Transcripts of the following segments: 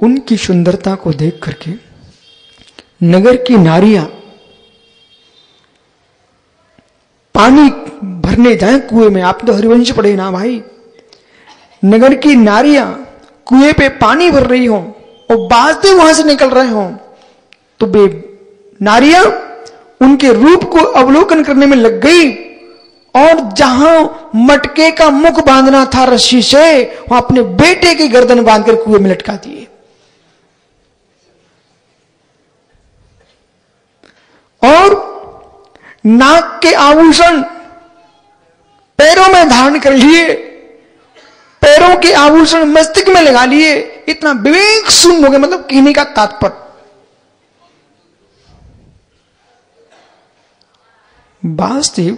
उनकी सुंदरता को देख करके नगर की नारियां पानी भरने जाए कुएं में। आप तो हरिवंश पढ़े ना भाई। नगर की नारियां कुएं पे पानी भर रही हो और बाजते वहां से निकल रहे हो, तो वे नारियां उनके रूप को अवलोकन करने में लग गई और जहां मटके का मुख बांधना था रस्सी से, वहां अपने बेटे की गर्दन बांधकर कुएं में लटका दिए। और नाक के आभूषण पैरों में धारण कर लिए, पैरों के आभूषण मस्तिष्क में लगा लिए। इतना विवेक शून्य हो गए, मतलब कहने का तात्पर्य वासुदेव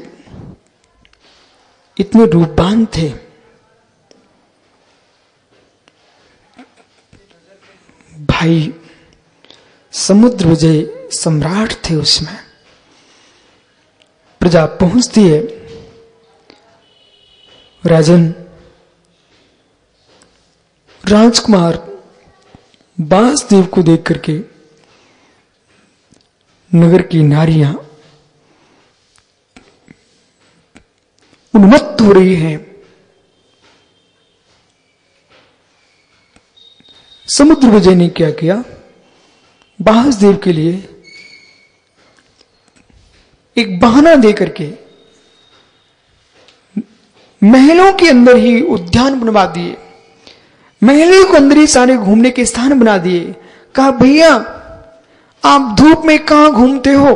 इतने रूपवान थे। भाई समुद्र विजय सम्राट थे। उसमें प्रजा पहुंचती है, राजन राजकुमार वासुदेव को देख करके नगर की नारियां उन्मत्त हो रही हैं। समुद्र विजय ने क्या किया, वासुदेव के लिए एक बहाना दे करके महलों के अंदर ही उद्यान बनवा दिए, महलों के अंदर ही सारे घूमने के स्थान बना दिए। कहा भैया आप धूप में कहां घूमते हो,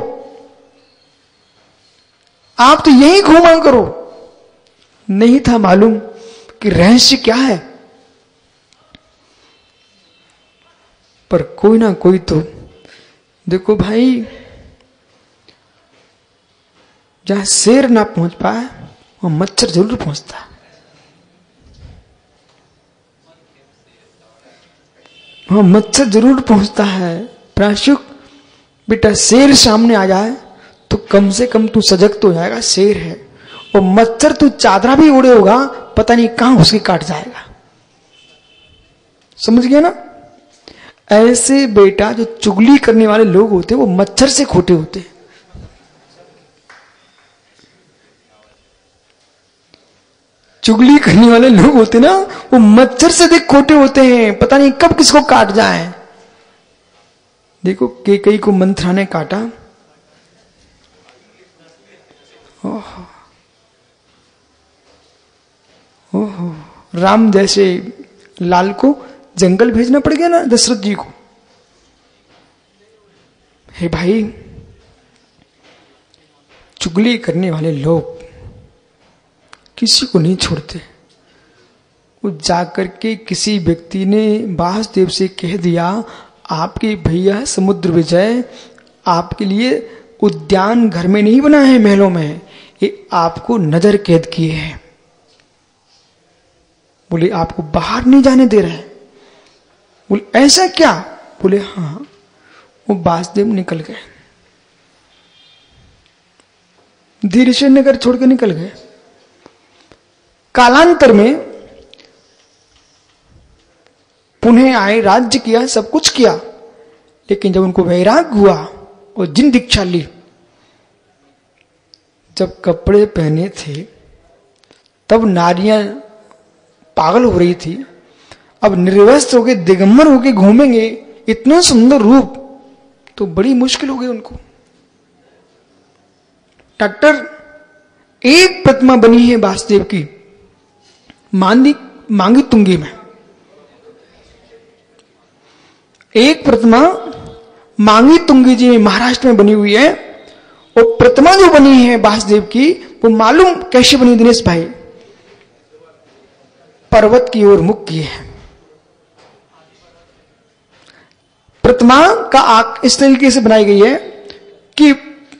आप तो यहीं घूमा करो। नहीं था मालूम कि रहस्य क्या है, पर कोई ना कोई तो देखो भाई, जहां शेर ना पहुंच पाए वहां मच्छर जरूर पहुंचता। वहां मच्छर जरूर पहुंचता है। प्राशुक बेटा शेर सामने आ जाए तो कम से कम तू सजग तो जाएगा, शेर है। और मच्छर तू चादरा भी उड़े होगा, पता नहीं कहां उसके काट जाएगा। समझ गया ना। ऐसे बेटा जो चुगली करने वाले लोग होते हैं वो मच्छर से खोटे होते हैं। चुगली करने वाले लोग होते ना वो मच्छर से देख खोटे होते हैं, पता नहीं कब किसको काट जाए। देखो केकई को मंथरा ने काटा, ओहो ओहो, राम जैसे लाल को जंगल भेजना पड़ गया ना दशरथ जी को। हे भाई, चुगली करने वाले लोग किसी को नहीं छोड़ते। वो जाकर के किसी व्यक्ति ने वासुदेव से कह दिया, आपके भैया समुद्र विजय आपके लिए उद्यान घर में नहीं बना है, महलों में, ये आपको नजर कैद किए हैं। बोले आपको बाहर नहीं जाने दे रहे। बोले ऐसा क्या? बोले हाँ। वो वासुदेव निकल गए, धीरे से नगर छोड़ के निकल गए। कालांतर में पुनः आए, राज्य किया, सब कुछ किया, लेकिन जब उनको वैराग्य हुआ और जिन दीक्षा ली, जब कपड़े पहने थे तब नारियां पागल हो रही थी। अब निर्वस्त्र होके दिगंबर होके घूमेंगे, इतना सुंदर रूप, तो बड़ी मुश्किल हो गई उनको। डॉक्टर एक प्रतिमा बनी है वासुदेव की मांगी तुंगी में, एक प्रतिमा मांगी तुंगी जी में महाराष्ट्र में बनी हुई है। और प्रतिमा जो बनी है वासुदेव की, वो मालूम कैसे बनी दिनेश भाई? पर्वत की ओर मुख किए है। प्रतिमा का आंख इस तरीके से बनाई गई है कि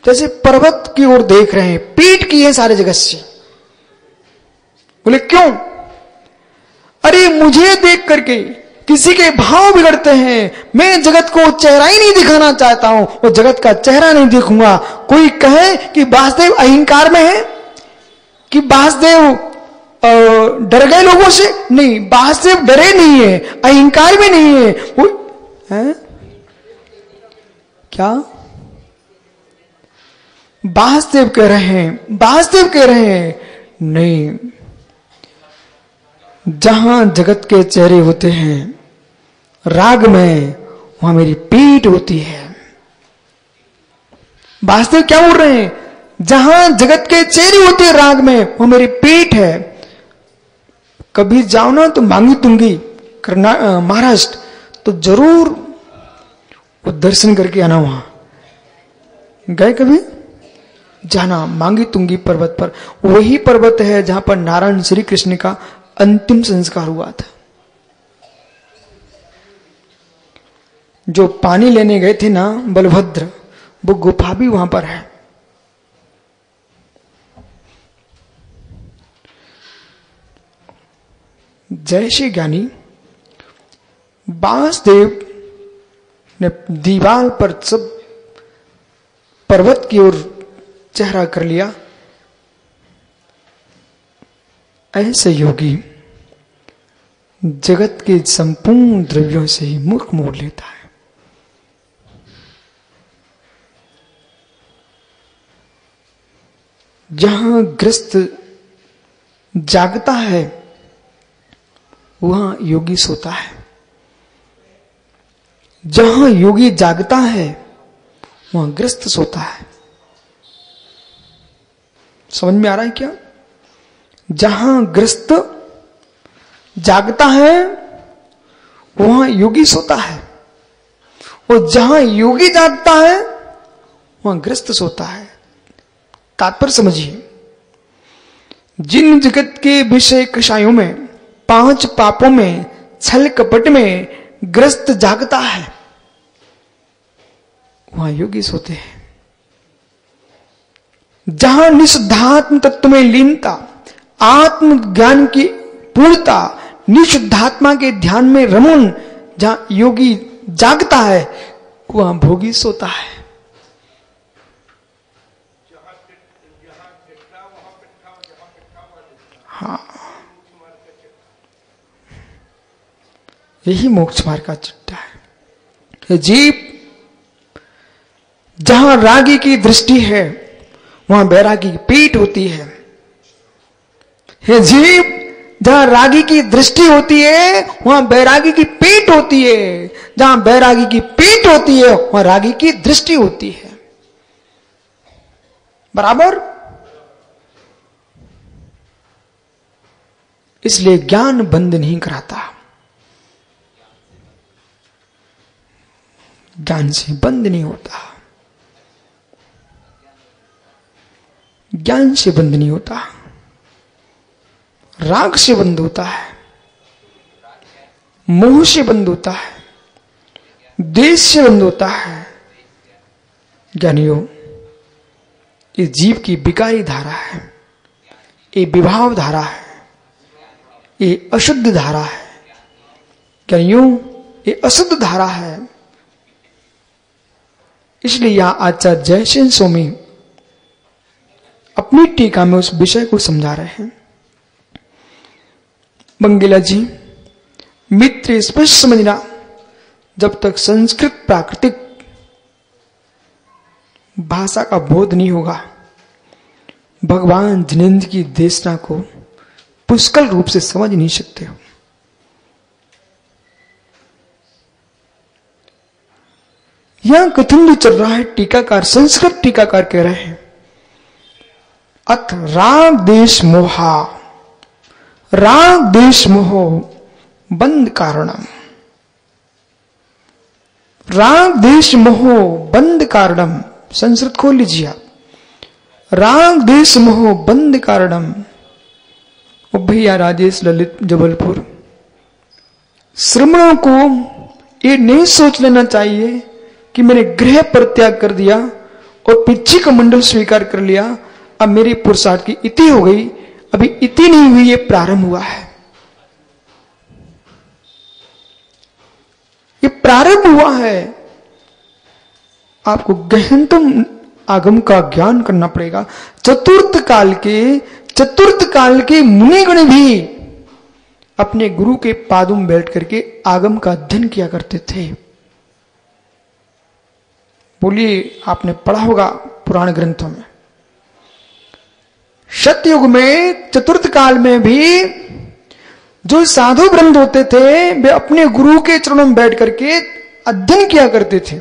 जैसे पर्वत की ओर देख रहे हैं, पीठ की है सारे जगत से। बोले क्यों? अरे मुझे देख करके किसी के भाव बिगड़ते हैं, मैं जगत को चेहरा ही नहीं दिखाना चाहता हूं और जगत का चेहरा नहीं देखूंगा। कोई कहे कि वासुदेव अहंकार में है, कि वासुदेव डर गए लोगों से? नहीं, वासुदेव डरे नहीं है, अहंकार में नहीं है वो है क्या? वासुदेव कह रहे हैं, वासुदेव कह रहे हैं नहीं, जहां जगत के चेहरे होते हैं राग में, वहां मेरी पीठ होती है। वासुदेव क्या बोल रहे हैं? जहां जगत के चेहरे होते हैं राग में, वहां मेरी पीठ है। कभी जाओ ना तो मांगी तुंगी महाराष्ट्र, तो जरूर वो दर्शन करके आना। वहां गए कभी? जाना मांगी तुंगी पर्वत पर। वही पर्वत है जहां पर नारायण श्री कृष्ण का अंतिम संस्कार हुआ था। जो पानी लेने गए थे ना बलभद्र, वो गुफा भी वहां पर है। जैसे ज्ञानी वासुदेव ने दीवार पर सब पर्वत की ओर चेहरा कर लिया, ऐसे योगी जगत के संपूर्ण द्रव्यों से ही मुख मोड़ लेता है। जहां ग्रस्त जागता है वहां योगी सोता है। जहां योगी जागता है वहां ग्रस्त सोता है। समझ में आ रहा है क्या? जहां ग्रस्त जागता है वहां योगी सोता है, और जहां योगी जागता है वहां ग्रस्त सोता है। तात्पर्य समझिए, जिन जगत के विषय कषायों में, 5 पापों में, छल कपट में ग्रस्त जागता है, वहां योगी सोते हैं। जहां निषुद्धात्म तत्व में लीनता, आत्मज्ञान की पूर्णता, निषुद्धात्मा के ध्यान में रमन जहां योगी जागता है, वहां भोगी सोता है। हाँ, यही मोक्ष मार्ग का चिट्ठा है। जीव जहां रागी की दृष्टि है वहां बैरागी की पीठ होती है। हे जीव, जहां रागी की दृष्टि होती है वहां बैरागी की पीठ होती है। जहां बैरागी की पीठ होती है वहां रागी की दृष्टि होती है। बराबर? इसलिए ज्ञान बंद नहीं कराता, ज्ञान से बंद नहीं होता, ज्ञान से बंद नहीं होता, राग से बंद होता है, मोह से बंद होता है, देश से बंद होता है। ज्ञानियों, ये जीव की विकारी धारा है, ये विभाव धारा है, ये अशुद्ध धारा है। ज्ञानियों, ये अशुद्ध धारा है। इसलिए यहां आचार्य जयसेन स्वामी अपनी टीका में उस विषय को समझा रहे हैं। बंगेला जी, मित्र स्पष्ट समझना, जब तक संस्कृत प्राकृतिक भाषा का बोध नहीं होगा, भगवान जिनेंद्र की देशना को पुष्कल रूप से समझ नहीं सकते हो। यहां कथन जो चल रहा है, टीकाकार, संस्कृत टीकाकार कह रहे हैं, अथ राग देश मोहा, राग देश मोह बंद कारणम, राग देश मोह बंद कारणम। संस्कृत खोल लीजिए आप। राग देश मोह बंद कारणम। ओ भैया राजेश ललित जबलपुर, श्रमणों को ये नहीं सोच लेना चाहिए कि मैंने गृह परित्याग कर दिया और पिछी का मंडल स्वीकार कर लिया, अब मेरी पुरुषार्थ की इति हो गई। अभी इति नहीं हुई, ये प्रारंभ हुआ है। ये प्रारंभ हुआ है। आपको गहनतम आगम का ज्ञान करना पड़ेगा। चतुर्थ काल के चतुर्थ काल के मुनिगण भी अपने गुरु के पादों में बैठ करके आगम का अध्ययन किया करते थे। बोलिए, आपने पढ़ा होगा पुराण ग्रंथों में, सतयुग में चतुर्थ काल में भी जो साधु वृंद होते थे वे अपने गुरु के चरणों में बैठ करके अध्ययन किया करते थे।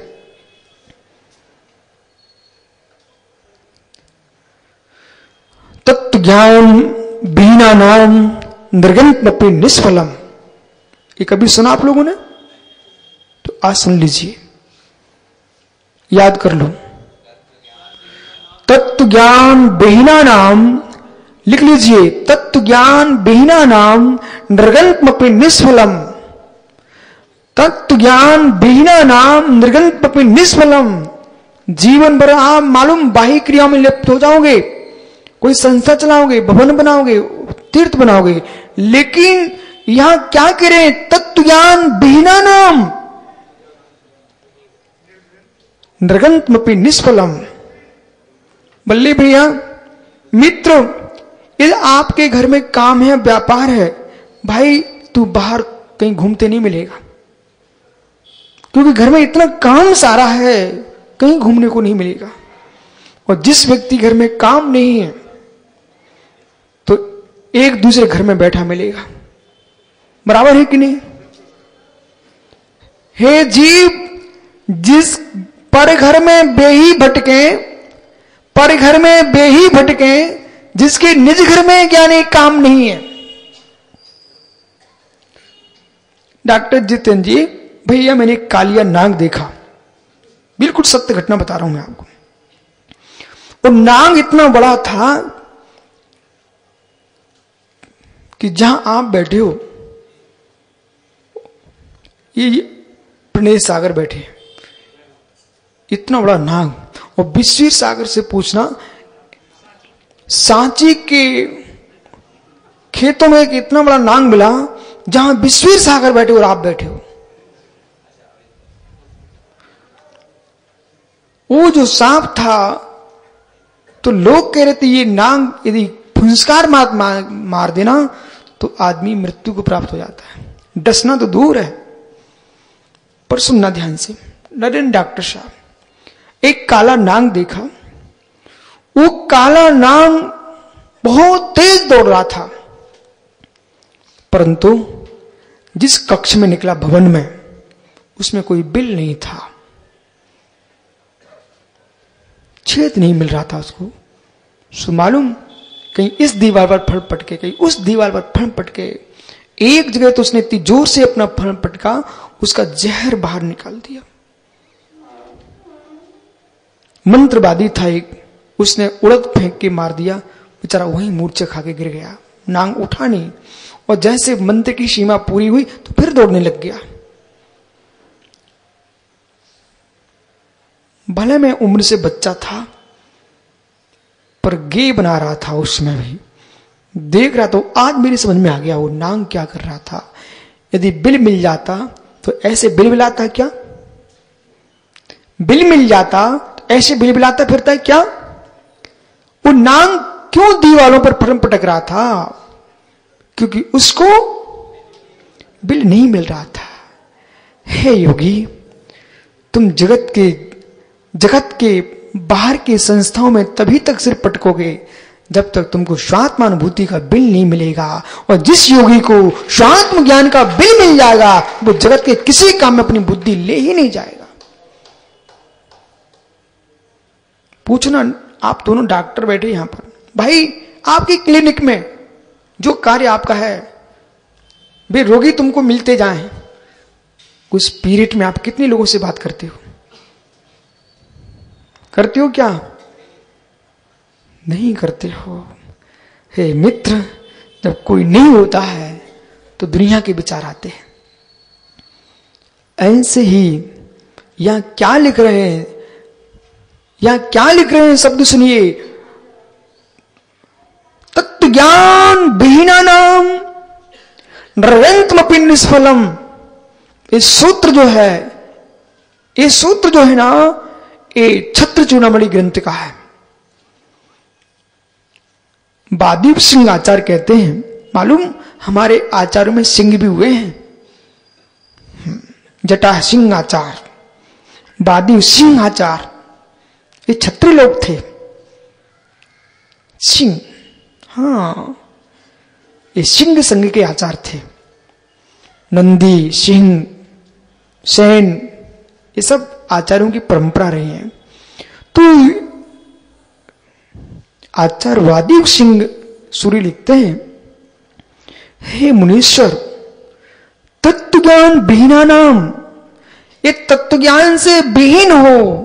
तत्व ज्ञान बीना नाम निर्गंतमपि निष्फलम, ये कभी सुना आप लोगों ने? तो आज सुन लीजिए, याद कर लो। तत्व ज्ञान बेहिना नाम, लिख लीजिए, तत्व ज्ञान बेहिना नाम निर्गंतमपि निष्फलम। तत्व ज्ञान बेहिना नाम निर्गंतमपि निष्फलम। जीवन भर आप मालूम बाह्य क्रियाओं में लिप्त हो जाओगे, कोई संस्था चलाओगे, भवन बनाओगे, तीर्थ बनाओगे, लेकिन यहां क्या करें? तत्व ज्ञान बेहिना नाम निर्गंतमपि निष्फलम। बल्ले भैया मित्र, यदि आपके घर में काम है, व्यापार है, भाई तू बाहर कहीं घूमते नहीं मिलेगा, क्योंकि घर में इतना काम सारा है, कहीं घूमने को नहीं मिलेगा। और जिस व्यक्ति घर में काम नहीं है तो एक दूसरे घर में बैठा मिलेगा, बराबर है कि नहीं? हे जीव, जिस पर घर में बेही भटके, पर घर में बेही भटके, जिसके निज घर में ज्ञानी काम नहीं है। डॉक्टर जितेंद्र जी, भैया मैंने कालिया नाग देखा, बिल्कुल सत्य घटना बता रहा हूं मैं आपको। और नाग इतना बड़ा था कि जहां आप बैठे हो, ये प्रणय सागर बैठे, इतना बड़ा नाग। और विश्वीर सागर से पूछना, सांची के खेतों में एक इतना बड़ा नाग मिला जहां विश्वीर सागर बैठे और आप बैठे हो। वो जो सांप था तो लोग कह रहे थे ये नाग यदि फुंसकार मार देना तो आदमी मृत्यु को प्राप्त हो जाता है। डसना तो दूर है, पर सुनना ध्यान से। नरेंद्र डॉक्टर साहब, एक काला नाग देखा। वो काला नाग बहुत तेज दौड़ रहा था, परंतु जिस कक्ष में निकला भवन में, उसमें कोई बिल नहीं था, छेद नहीं मिल रहा था उसको। सो मालूम, कहीं इस दीवार पर फड़ पटके, कहीं उस दीवार पर फड़ पटके, एक जगह तो उसने इतनी जोर से अपना फड़ पटका, उसका जहर बाहर निकाल दिया। मंत्रवादी था एक, उसने उड़द फेंक के मार दिया, बेचारा वहीं मूर्छा खा के गिर गया। नाग उठा नहीं, और जैसे मंत्र की सीमा पूरी हुई तो फिर दौड़ने लग गया। भले मैं उम्र से बच्चा था, पर गे बना रहा था उसमें भी, देख रहा तो आज मेरी समझ में आ गया वो नाग क्या कर रहा था। यदि बिल मिल जाता तो ऐसे बिल बिलाता क्या? बिल मिल जाता तो ऐसे बिल बिलाता फिरता है क्या? वो नाग क्यों दीवारों पर फरम पटक रहा था? क्योंकि उसको बिल नहीं मिल रहा था। हे योगी, तुम जगत के बाहर की संस्थाओं में तभी तक सिर पटकोगे जब तक तुमको स्वात्मानुभूति का बिल नहीं मिलेगा। और जिस योगी को स्वात्म ज्ञान का बिल मिल जाएगा, वो जगत के किसी काम में अपनी बुद्धि ले ही नहीं जाएगा। पूछना, आप दोनों डॉक्टर बैठे यहां पर, भाई आपकी क्लिनिक में जो कार्य आपका है, वे रोगी तुमको मिलते जाएं, उस पीरियड में आप कितने लोगों से बात करते हो? करते हो क्या? नहीं करते हो। हे मित्र, जब कोई नहीं होता है तो दुनिया के विचार आते हैं। ऐसे ही यहां क्या लिख रहे हैं, यहां क्या लिख रहे हैं शब्द सुनिए। तत्व ज्ञान विहीना नाम नरयंतमपि निष्फलम। ये सूत्र जो है ना, ये छत्र चूड़ामणि ग्रंथ का है। बादीप सिंह आचार्य कहते हैं, मालूम हमारे आचार्यों में सिंह भी हुए हैं। जटा सिंह आचार्य, बादीप सिंह आचार्य, ये क्षत्रिय लोग थे। सिंह, हाँ, ये सिंह संघ के आचार्य थे। नंदी, सिंह, सेन, ये सब आचार्यों की परंपरा रही है। तो आचार्य वादी सिंह सूरी लिखते हैं, हे मुनीश्वर, तत्व ज्ञान विहीना नाम, ये तत्व ज्ञान से विहीन हो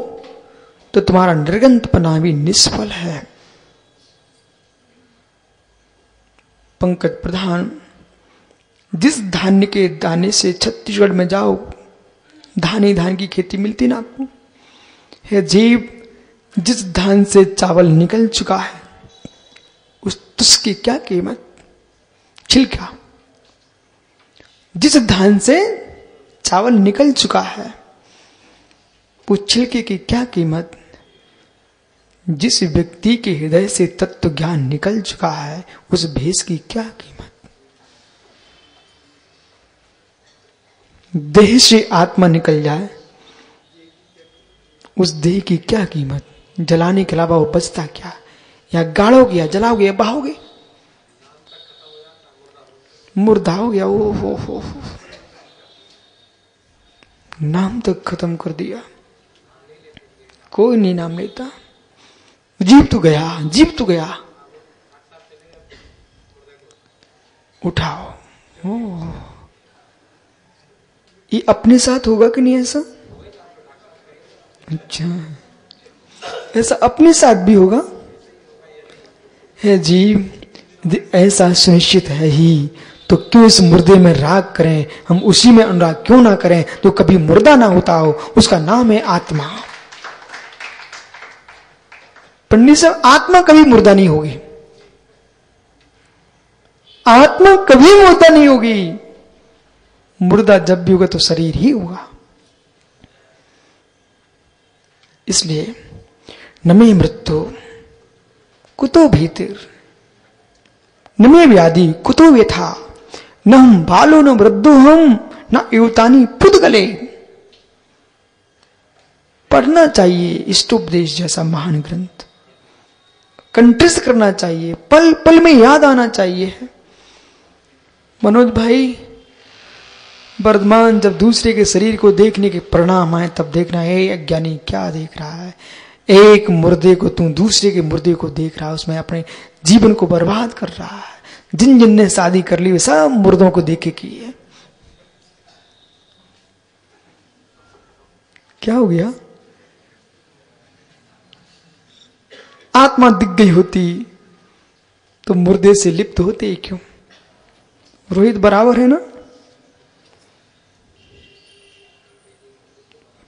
तो तुम्हारा निर्गंतपना भी निष्फल है। पंकज प्रधान, जिस धान्य के दाने से छत्तीसगढ़ में जाओ धान ही धान की खेती मिलती ना आपको। है जीव, जिस धान से चावल निकल चुका है उसकी क्या कीमत, छिलका। जिस धान से चावल निकल चुका है उस छिलके की क्या कीमत। जिस व्यक्ति के हृदय से तत्व ज्ञान निकल चुका है उस भेष की क्या कीमत। देह से आत्मा निकल जाए उस देह की क्या कीमत। जलाने के अलावा वो बचता क्या, या गाड़ोगे या जलाओगे या बहाओगे, मुर्दा हो गया। ओ हो, नाम तक खत्म कर दिया, कोई नहीं नाम लेता। जीव तो गया, जीव तो गया, उठाओ। ओ, ये अपने साथ होगा कि नहीं ऐसा? अच्छा, ऐसा अपने साथ भी होगा। है जीव, ऐसा सुनिश्चित है ही तो क्यों इस मुर्दे में राग करें, हम उसी में अनुराग क्यों ना करें जो कभी मुर्दा ना होता हो। उसका नाम है आत्मा। पंडित साहब, आत्मा कभी मुर्दा नहीं होगी, आत्मा कभी मुर्दा नहीं होगी। मुर्दा जब भी होगा तो शरीर ही होगा। इसलिए न मे मृत्यु कुतो भीतिर, न मे व्याधि कुतो व्यथा, न हम बालो न वृद्धो हम, न युवतानी पुद्गले। पढ़ना चाहिए इष्टोपदेश जैसा महान ग्रंथ, कंठस्थ करना चाहिए, पल पल में याद आना चाहिए। मनोज भाई, वर्धमान जब दूसरे के शरीर को देखने के परिणाम आए तब देखना है अज्ञानी क्या देख रहा है। एक मुर्दे को तू दूसरे के मुर्दे को देख रहा है, उसमें अपने जीवन को बर्बाद कर रहा है। जिन जिन ने शादी कर ली वे सब मुर्दों को देख के की है। क्या हो गया? आत्मा दिख गई होती तो मुर्दे से लिप्त होते ही क्यों? रोहित बराबर है ना?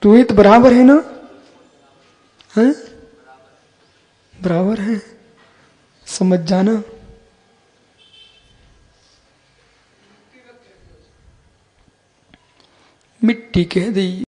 रोहित बराबर है ना? है बराबर है, समझ जाना। मिट्टी कह दी।